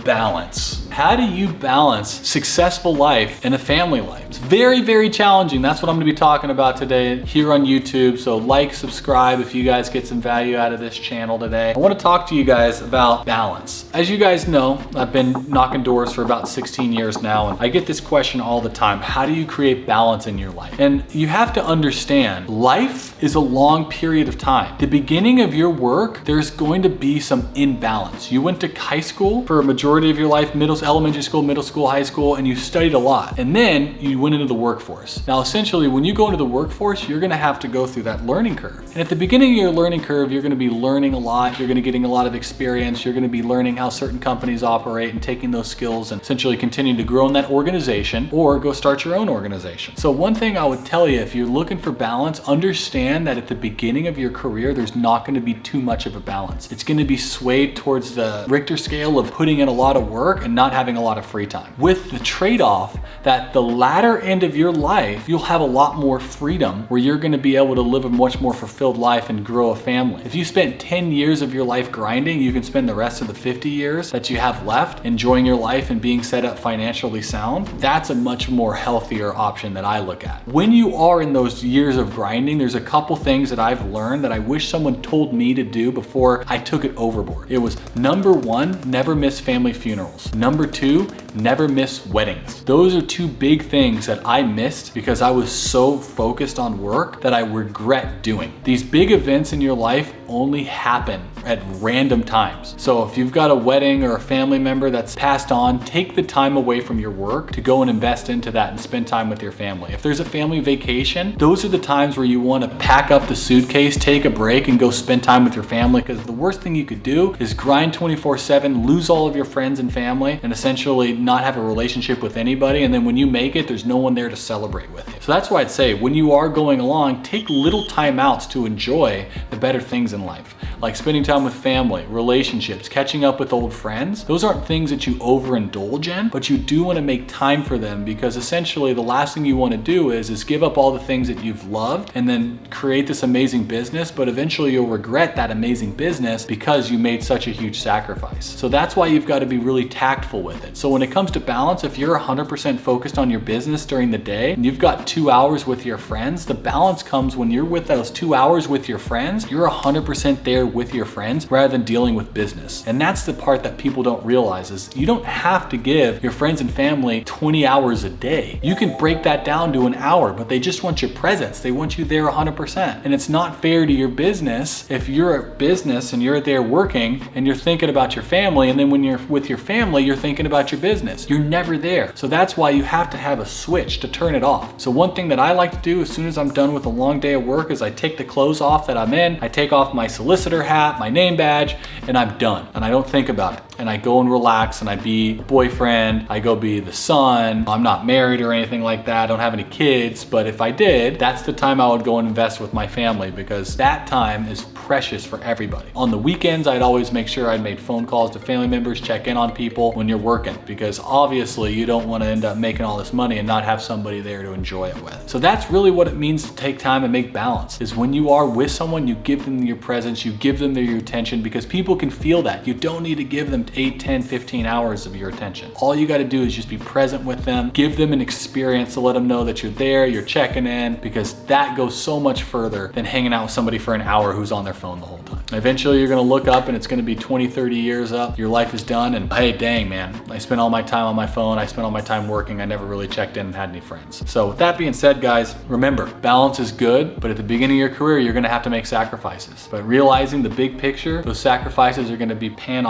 Balance. How do you balance successful life and a family life? It's very, very challenging. That's what I'm gonna be talking about today here on YouTube. So like, subscribe if you guys get some value out of this channel today. I wanna talk to you guys about balance. As you guys know, I've been knocking doors for about 16 years now, and I get this question all the time. How do you create balance in your life? And you have to understand, life is a long period of time. The beginning of your work, there's going to be some imbalance. You went to high school for a majority of your life, elementary school, middle school, high school, and you studied a lot. And then you went into the workforce. Now, essentially, when you go into the workforce, you're gonna have to go through that learning curve. And at the beginning of your learning curve, you're gonna be learning a lot. You're gonna be getting a lot of experience. You're gonna be learning how certain companies operate and taking those skills and essentially continuing to grow in that organization or go start your own organization. So one thing I would tell you, if you're looking for balance, understand that at the beginning of your career, there's not gonna be too much of a balance. It's gonna be swayed towards the Richter scale of putting in a lot of work and not having a lot of free time. With the trade-off that the latter end of your life, you'll have a lot more freedom where you're gonna be able to live a much more fulfilled life and grow a family. If you spent 10 years of your life grinding, you can spend the rest of the 50 years that you have left enjoying your life and being set up financially sound. That's a much more healthier option that I look at. When you are in those years of grinding, there's a couple things that I've learned that I wish someone told me to do before I took it overboard. It was number one, never miss family funerals. Number two, never miss weddings. Those are two big things that I missed because I was so focused on work that I regret doing. These big events in your life only happen at random times. So if you've got a wedding or a family member that's passed on, take the time away from your work to go and invest into that and spend time with your family. If there's a family vacation, those are the times where you want to pack up the suitcase, take a break, and go spend time with your family, because the worst thing you could do is grind 24/7, lose all of your friends and family, and essentially not have a relationship with anybody. And then when you make it, there's no one there to celebrate with you. So that's why I'd say when you are going along, take little time outs to enjoy the better things in life, like spending time with family, relationships, catching up with old friends. Those aren't things that you overindulge in, but you do want to make time for them, because essentially the last thing you want to do is give up all the things that you've loved and then create this amazing business, but eventually you'll regret that amazing business because you made such a huge sacrifice. So that's why you've got to be really tactful with it. So when it comes to balance, if you're 100% focused on your business during the day and you've got 2 hours with your friends, the balance comes when you're with those 2 hours with your friends, you're 100% there with your friends rather than dealing with business. And that's the part that people don't realize, is you don't have to give your friends and family 20 hours a day. You can break that down to an hour, but they just want your presence. They want you there 100%. And it's not fair to your business if you're a business and you're there working and you're thinking about your family, and then when you're with your family, you're thinking about your business. You're never there. So that's why you have to have a switch to turn it off. So one thing that I like to do as soon as I'm done with a long day of work is I take the clothes off that I'm in, I take off my solicitor hat, my name badge, and I'm done. And I don't think about it. And I go and relax, and I be the boyfriend, I go be the son. I'm not married or anything like that. I don't have any kids, but if I did, that's the time I would go and invest with my family, because that time is precious for everybody. On the weekends, I'd always make sure I'd made phone calls to family members, check in on people when you're working, because obviously you don't want to end up making all this money and not have somebody there to enjoy it with. So that's really what it means to take time and make balance, is when you are with someone, you give them your presence, you give them your attention, because people can feel that. You don't need to give them 8, 10, 15 hours of your attention. All you got to do is just be present with them, give them an experience to let them know that you're there, you're checking in, because that goes so much further than hanging out with somebody for an hour who's on their phone the whole time. Eventually you're going to look up and it's going to be 20, 30 years up, your life is done, and hey, dang man, I spent all my time on my phone, I spent all my time working, I never really checked in and had any friends. So with that being said, guys, remember, balance is good, but at the beginning of your career, you're going to have to make sacrifices. But realizing the big picture, those sacrifices are going to be pay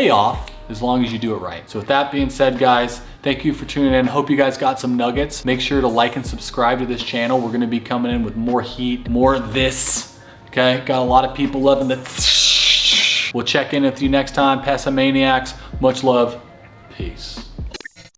off as long as you do it right. So with that being said, guys, thank you for tuning in. Hope you guys got some nuggets. Make sure to like and subscribe to this channel. We're gonna be coming in with more heat, more of this, okay? Got a lot of people loving the We'll check in with you next time. Pessimaniacs, much love, peace.